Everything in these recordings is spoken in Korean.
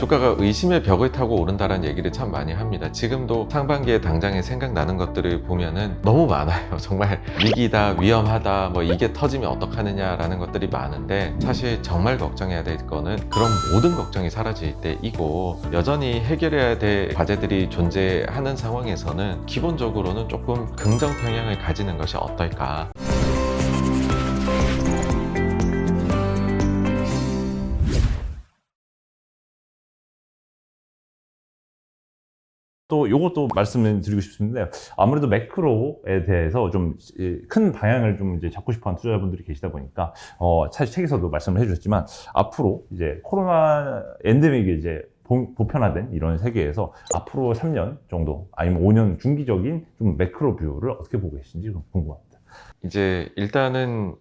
주가가 의심의 벽을 타고 오른다는 얘기를 참 많이 합니다. 지금도 상반기에 당장에 생각나는 것들을 보면은 너무 많아요. 정말 위기다, 위험하다, 뭐 이게 터지면 어떡하느냐라는 것들이 많은데, 사실 정말 걱정해야 될 거는 그런 모든 걱정이 사라질 때이고, 여전히 해결해야 될 과제들이 존재하는 상황에서는 기본적으로는 조금 긍정 평향을 가지는 것이 어떨까. 또 요것도 말씀을 드리고 싶은데, 아무래도 매크로에 대해서 좀 큰 방향을 좀 이제 잡고 싶어 하는 투자자분들이 계시다 보니까, 사실 책에서도 말씀을 해주셨지만, 앞으로 이제 코로나 엔데믹이 이제 보편화된 이런 세계에서 앞으로 3년 정도, 아니면 5년 중기적인 좀 매크로 뷰를 어떻게 보고 계신지 궁금합니다. 이제 일단은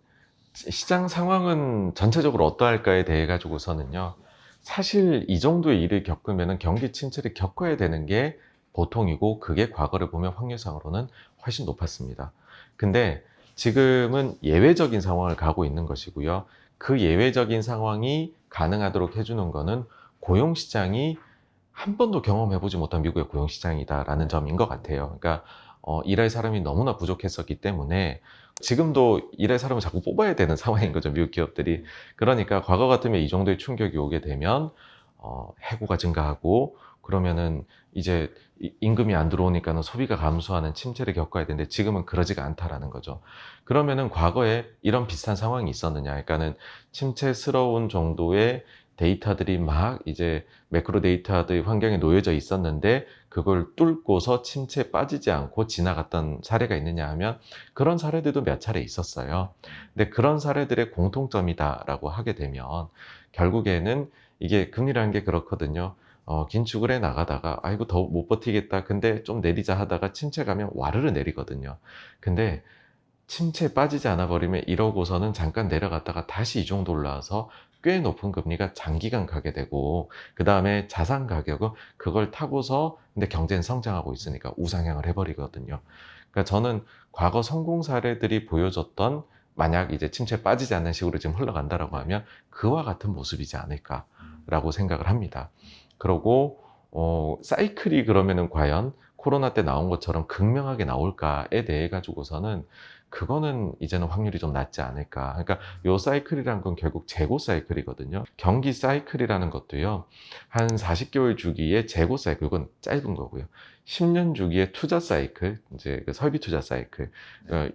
시장 상황은 전체적으로 어떠할까에 대해 가지고서는요, 사실 이 정도의 일을 겪으면 경기 침체를 겪어야 되는 게 보통이고, 그게 과거를 보면 확률상으로는 훨씬 높았습니다. 근데 지금은 예외적인 상황을 가고 있는 것이고요. 그 예외적인 상황이 가능하도록 해주는 거는 고용시장이 한 번도 경험해보지 못한 미국의 고용시장이다라는 점인 것 같아요. 그러니까 일할 사람이 너무나 부족했었기 때문에 지금도 일할 사람을 자꾸 뽑아야 되는 상황인 거죠, 미국 기업들이. 그러니까 과거 같으면 이 정도의 충격이 오게 되면 해고가 증가하고, 그러면은 이제 임금이 안 들어오니까는 소비가 감소하는 침체를 겪어야 되는데, 지금은 그러지가 않다라는 거죠. 그러면은 과거에 이런 비슷한 상황이 있었느냐? 그러니까는 침체스러운 정도의 데이터들이 막 이제 매크로 데이터들 환경에 놓여져 있었는데, 그걸 뚫고서 침체에 빠지지 않고 지나갔던 사례가 있느냐 하면, 그런 사례들도 몇 차례 있었어요. 근데 그런 사례들의 공통점이다라고 하게 되면, 결국에는 이게 금리라는 게 그렇거든요. 긴축을 해 나가다가 아이고 더 못 버티겠다, 근데 좀 내리자 하다가 침체 가면 와르르 내리거든요. 근데 침체에 빠지지 않아 버리면 이러고서는 잠깐 내려갔다가 다시 이 정도 올라와서 꽤 높은 금리가 장기간 가게 되고, 그 다음에 자산 가격은 그걸 타고서, 근데 경제는 성장하고 있으니까 우상향을 해버리거든요. 그러니까 저는 과거 성공 사례들이 보여줬던, 만약 이제 침체에 빠지지 않는 식으로 지금 흘러간다라고 하면 그와 같은 모습이지 않을까라고 생각을 합니다. 그리고 사이클이 그러면은 과연 코로나 때 나온 것처럼 극명하게 나올까에 대해 가지고서는, 그거는 이제는 확률이 좀 낮지 않을까. 그러니까 요 사이클이란 건 결국 재고 사이클이거든요. 경기 사이클이라는 것도요, 한 40개월 주기의 재고 사이클, 이건 짧은 거고요. 10년 주기의 투자 사이클, 이제 그 설비 투자 사이클,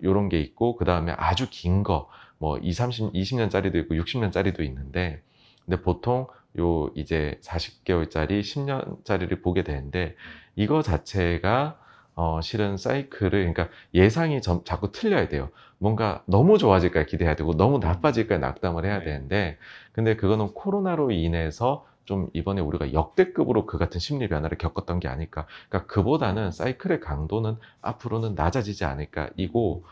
요런 게 있고, 그 다음에 아주 긴 거, 뭐 20년짜리도 있고 60년짜리도 있는데, 근데 보통 요 이제 40개월짜리, 10년짜리를 보게 되는데, 이거 자체가 실은 사이클을, 그러니까 예상이 자꾸 틀려야 돼요. 뭔가 너무 좋아질까 기대해야 되고, 너무 나빠질까 낙담을 해야 되는데, 근데 그거는 코로나로 인해서 좀 이번에 우리가 역대급으로 그 같은 심리 변화를 겪었던 게 아닐까. 그러니까 그보다는 사이클의 강도는 앞으로는 낮아지지 않을까 이고,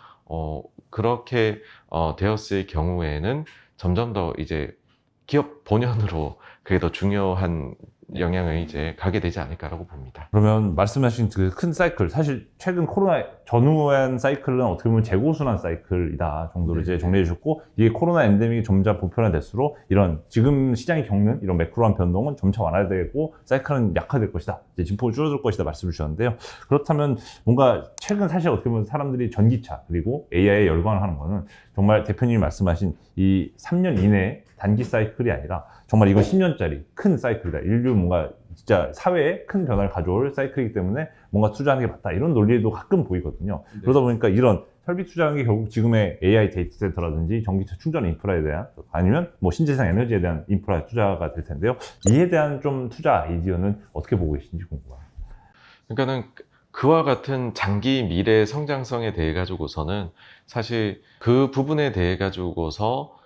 그렇게 되었을 경우에는 점점 더 이제 기업 본연으로 그게 더 중요한 영향을 이제 가게 되지 않을까라고 봅니다. 그러면 말씀하신 그 큰 사이클, 사실 최근 코로나 전후한 사이클은 어떻게 보면 재고순환 사이클이다 정도로 이제 정리해 주셨고, 이게 코로나 엔데믹이 점차 보편화될수록 이런 지금 시장이 겪는 이런 매크로한 변동은 점차 완화되고 사이클은 약화될 것이다, 이제 진폭이 줄어들 것이다 말씀을 주셨는데요. 그렇다면 뭔가 최근 사실 어떻게 보면 사람들이 전기차 그리고 AI에 열광을 하는 거는, 정말 대표님이 말씀하신 이 3년 이내의 단기 사이클이 아니라 정말 이건 10년짜리 큰 사이클이다, 인류 뭔가 진짜 사회에 큰 변화를 가져올 사이클이기 때문에 뭔가 투자하는 게 맞다, 이런 논리도 가끔 보이거든요. 네. 그러다 보니까 이런 설비 투자하는 게 결국 지금의 AI 데이터 센터라든지 전기차 충전 인프라에 대한, 아니면 뭐 신재생 에너지에 대한 인프라 투자가 될 텐데요. 이에 대한 좀 투자 아이디어는 어떻게 보고 계신지 궁금합니다. 그러니까는 그와 같은 장기 미래 성장성에 대해 가지고서는, 사실 그 부분에 대해 가지고서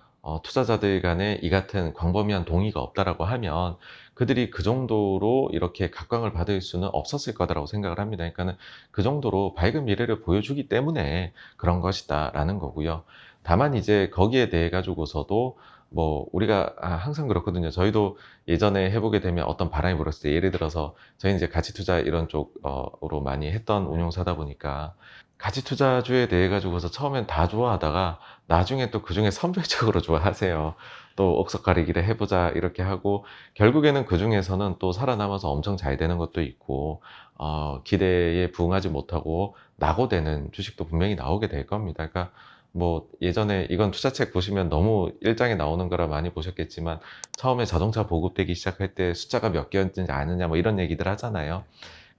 투자자들 간에 이 같은 광범위한 동의가 없다라고 하면, 그들이 그 정도로 이렇게 각광을 받을 수는 없었을 거다라고 생각을 합니다. 그러니까는 그 정도로 밝은 미래를 보여주기 때문에 그런 것이다라는 거고요. 다만 이제 거기에 대해 가지고서도 뭐 우리가 항상 그렇거든요. 저희도 예전에 해보게 되면 어떤 바람이 불었을 때, 예를 들어서 저희는 이제 가치 투자 이런 쪽으로 많이 했던 운용사다 보니까, 가치 투자주에 대해 가지고서 처음엔 다 좋아하다가 나중에 또 그중에 선별적으로 좋아하세요. 또 옥석 가리기를 해보자 이렇게 하고 결국에는 그중에서는 또 살아남아서 엄청 잘 되는 것도 있고 기대에 부응하지 못하고 낙오되는 주식도 분명히 나오게 될 겁니다. 그러니까 뭐 예전에 이건 투자책 보시면 너무 일장에 나오는 거라 많이 보셨겠지만 처음에 자동차 보급되기 시작할 때 숫자가 몇 개였는지 아느냐 뭐 이런 얘기들 하잖아요.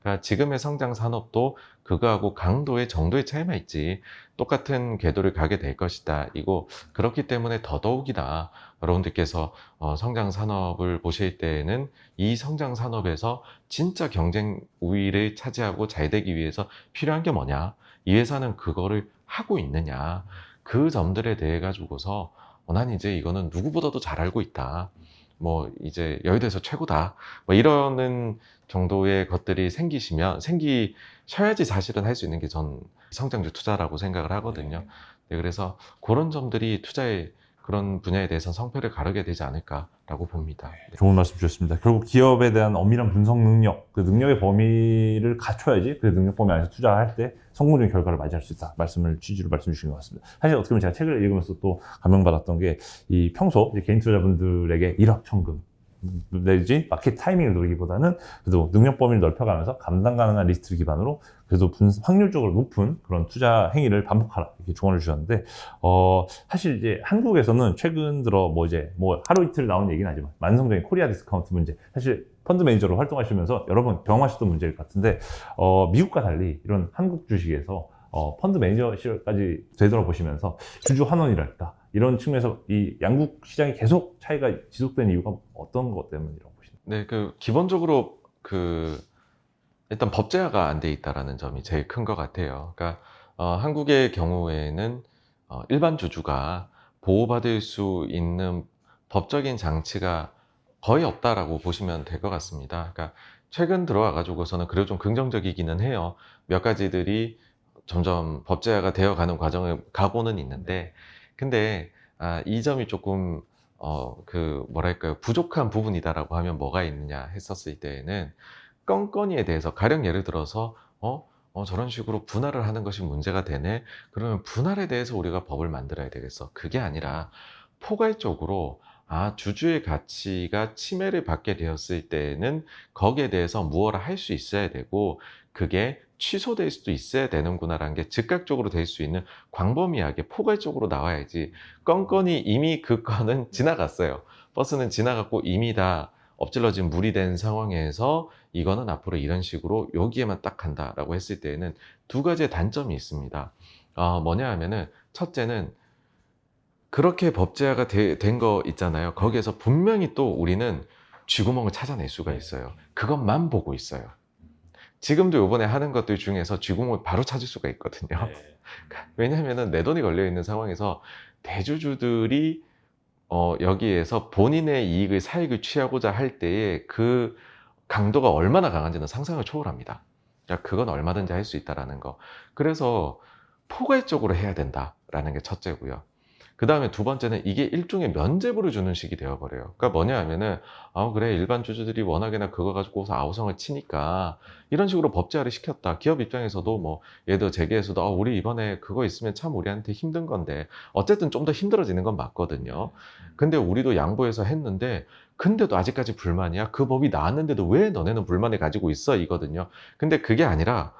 그러니까 지금의 성장 산업도 그거하고 강도의 정도의 차이만 있지 똑같은 궤도를 가게 될 것이다. 이거 그렇기 때문에 더더욱이나 여러분들께서 성장 산업을 보실 때에는 이 성장 산업에서 진짜 경쟁 우위를 차지하고 잘 되기 위해서 필요한 게 뭐냐? 이 회사는 그거를 하고 있느냐? 그 점들에 대해 가지고서 난 이제 이거는 누구보다도 잘 알고 있다. 뭐 이제 여의도에서 최고다. 뭐 이러는 정도의 것들이 생기셔야지 사실은 할 수 있는 게 전 성장주 투자라고 생각을 하거든요. 네, 그래서 그런 점들이 투자의 그런 분야에 대해서 성패를 가르게 되지 않을까라고 봅니다. 네. 좋은 말씀 주셨습니다. 결국 기업에 대한 엄밀한 분석 능력, 그 능력의 범위를 갖춰야지 그 능력 범위 안에서 투자할 때 성공적인 결과를 맞이할 수 있다. 취지로 말씀 주신 것 같습니다. 사실 어떻게 보면 제가 책을 읽으면서 또 감명받았던 게 이 평소 이제 개인 투자자분들에게 일확천금 내지 마켓 타이밍을 노리기보다는 그래도 능력 범위를 넓혀가면서 감당 가능한 리스트를 기반으로 그래도 확률적으로 높은 그런 투자 행위를 반복하라 이렇게 조언을 주셨는데 사실 이제 한국에서는 최근 들어 뭐 하루 이틀 나온 얘기는 아니지만 만성적인 코리아 디스카운트 문제 사실 펀드 매니저로 활동하시면서 여러 번 경험하셨던 문제일 것 같은데 미국과 달리 이런 한국 주식에서 펀드 매니저까지 되돌아보시면서 주주 환원이랄까 이런 측면에서 이 양국 시장이 계속 차이가 지속된 이유가 어떤 것 때문이라고 보시나요? 네, 기본적으로 일단 법제화가 안 돼 있다라는 점이 제일 큰 것 같아요. 그러니까 한국의 경우에는 일반 주주가 보호받을 수 있는 법적인 장치가 거의 없다라고 보시면 될 것 같습니다. 그러니까 최근 들어와 가지고서는 그래도 좀 긍정적이기는 해요. 몇 가지들이 점점 법제화가 되어가는 과정을 가고는 있는데, 근데 이 점이 조금 뭐랄까요, 부족한 부분이다라고 하면 뭐가 있느냐 했었을 때에는 건건이에 대해서 가령 예를 들어서 저런 식으로 분할을 하는 것이 문제가 되네. 그러면 분할에 대해서 우리가 법을 만들어야 되겠어. 그게 아니라 포괄적으로 주주의 가치가 침해를 받게 되었을 때에는 거기에 대해서 무엇을 할 수 있어야 되고 그게 취소될 수도 있어야 되는구나라는 게 즉각적으로 될 수 있는 광범위하게 포괄적으로 나와야지 건건이 이미 그 건은 지나갔어요. 버스는 지나갔고 이미 다 엎질러진 물이 된 상황에서 이거는 앞으로 이런 식으로 여기에만 딱 한다라고 했을 때에는 두 가지의 단점이 있습니다. 뭐냐 하면은 첫째는 그렇게 법제화가 된 거 있잖아요. 거기에서 분명히 또 우리는 쥐구멍을 찾아낼 수가 있어요. 그것만 보고 있어요. 지금도 요번에 하는 것들 중에서 쥐구멍을 바로 찾을 수가 있거든요. 왜냐하면은 내 돈이 걸려 있는 상황에서 대주주들이 여기에서 본인의 사익을 취하고자 할 때에 그 강도가 얼마나 강한지는 상상을 초월합니다. 그러니까 그건 얼마든지 할 수 있다라는 거. 그래서 포괄적으로 해야 된다라는 게 첫째고요. 그 다음에 두 번째는 이게 일종의 면죄부를 주는 식이 되어버려요. 그러니까 뭐냐 하면은, 그래, 일반 주주들이 워낙에나 그거 가지고서 아우성을 치니까 이런 식으로 법제화를 시켰다. 기업 입장에서도 뭐, 예를 들어 재계에서도, 우리 이번에 그거 있으면 참 우리한테 힘든 건데, 어쨌든 좀 더 힘들어지는 건 맞거든요. 근데 우리도 양보해서 했는데, 근데도 아직까지 불만이야? 그 법이 나왔는데도 왜 너네는 불만을 가지고 있어? 이거든요. 근데 그게 아니라,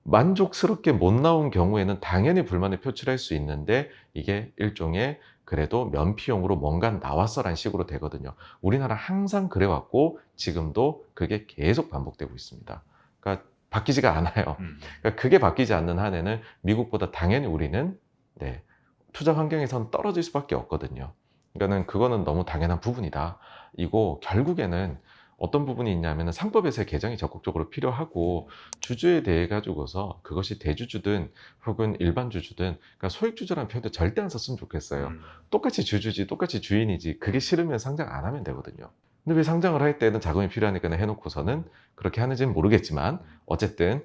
만족스럽게 못 나온 경우에는 당연히 불만을 표출할 수 있는데 이게 일종의 그래도 면피용으로 뭔가 나왔어라는 식으로 되거든요. 우리나라 항상 그래왔고 지금도 그게 계속 반복되고 있습니다. 그러니까 바뀌지가 않아요. 그러니까 그게 바뀌지 않는 한에는 미국보다 당연히 우리는 투자 환경에선 떨어질 수밖에 없거든요. 그러니까는 그거는 너무 당연한 부분이다. 이거 결국에는 어떤 부분이 있냐면 상법에서의 개정이 적극적으로 필요하고 주주에 대해 가지고서 그것이 대주주든 혹은 일반 주주든 그러니까 소액주주라는 표현도 절대 안 썼으면 좋겠어요. 똑같이 주주지 똑같이 주인이지 그게 싫으면 상장 안 하면 되거든요. 근데 왜 상장을 할 때는 자금이 필요하니까 해놓고서는 그렇게 하는지는 모르겠지만 어쨌든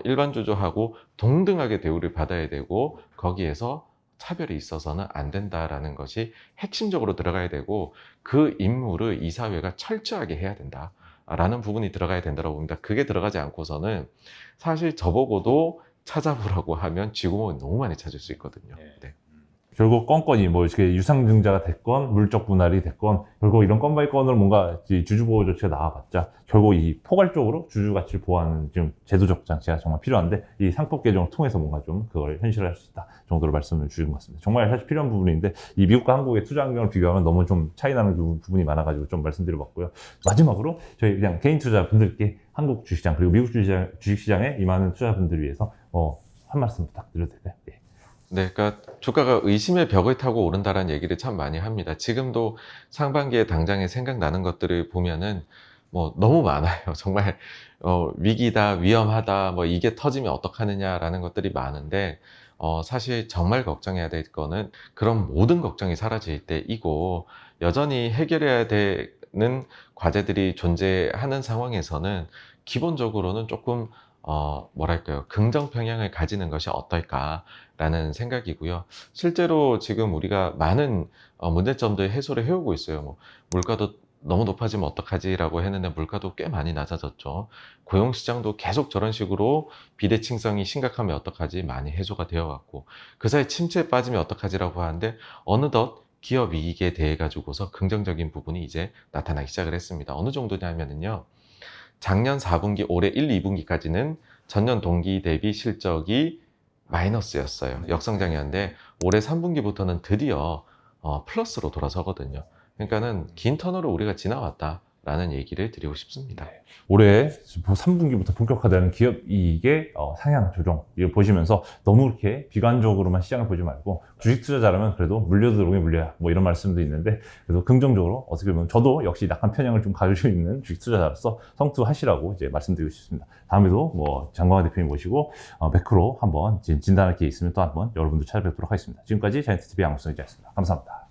일반 주주하고 동등하게 대우를 받아야 되고 거기에서 차별이 있어서는 안 된다라는 것이 핵심적으로 들어가야 되고 그 임무를 이 사회가 철저하게 해야 된다라는 부분이 들어가야 된다고 봅니다. 그게 들어가지 않고서는 사실 저보고도 찾아보라고 하면 쥐구멍을 너무 많이 찾을 수 있거든요. 네. 결국 건건이 뭐 이렇게 유상증자가 됐건 물적 분할이 됐건 결국 이런 건 바이 건으로 뭔가 이 주주 보호 조치가 나와봤자 결국 이 포괄적으로 주주 가치를 보호하는 지금 제도적 장치가 정말 필요한데 이 상법 개정을 통해서 뭔가 좀 그걸 현실화할 수 있다 정도로 말씀을 주신 것 같습니다. 정말 사실 필요한 부분인데 이 미국과 한국의 투자 환경을 비교하면 너무 좀 차이 나는 부분이 많아가지고 좀 말씀드려봤고요. 마지막으로 저희 그냥 개인 투자분들께 한국 주식시장 그리고 미국 주식시장에 임하는 투자분들을 위해서 한 말씀 부탁드려도 될까요? 네. 네, 그러니까 주가가 의심의 벽을 타고 오른다라는 얘기를 참 많이 합니다. 지금도 상반기에 당장에 생각나는 것들을 보면은 뭐 너무 많아요. 정말 위기다, 위험하다, 뭐 이게 터지면 어떡하느냐라는 것들이 많은데 사실 정말 걱정해야 될 거는 그런 모든 걱정이 사라질 때이고 여전히 해결해야 되는 과제들이 존재하는 상황에서는 기본적으로는 조금 뭐랄까요, 긍정 평향을 가지는 것이 어떨까라는 생각이고요. 실제로 지금 우리가 많은 문제점들 해소를 해오고 있어요. 뭐 물가도 너무 높아지면 어떡하지라고 했는데 물가도 꽤 많이 낮아졌죠. 고용시장도 계속 저런 식으로 비대칭성이 심각하면 어떡하지 많이 해소가 되어왔고 그 사이 침체에 빠지면 어떡하지라고 하는데 어느덧 기업 이익에 대해 가지고서 긍정적인 부분이 이제 나타나기 시작을 했습니다. 어느 정도냐면요. 작년 4분기, 올해 1, 2분기까지는 전년 동기 대비 실적이 마이너스였어요. 역성장이었는데 올해 3분기부터는 드디어 플러스로 돌아서거든요. 그러니까는 긴 터널을 우리가 지나왔다라는 얘기를 드리고 싶습니다. 올해 3분기부터 본격화되는 기업 이익의 상향 조정 이걸 보시면서 너무 이렇게 비관적으로만 시장을 보지 말고 주식 투자자라면 그래도 물려 들어오면 물려야 뭐 이런 말씀도 있는데 그래도 긍정적으로 어떻게 보면 저도 역시 낙한 편향을 좀 가지고 있는 주식 투자자로서 성투하시라고 이제 말씀드리고 싶습니다. 다음에도 뭐 장광화 대표님 모시고 매크로 한번 진단할 기회 있으면 또 한번 여러분들 찾아뵙도록 하겠습니다. 지금까지 자이언트TV 양국성 기자였습니다. 감사합니다.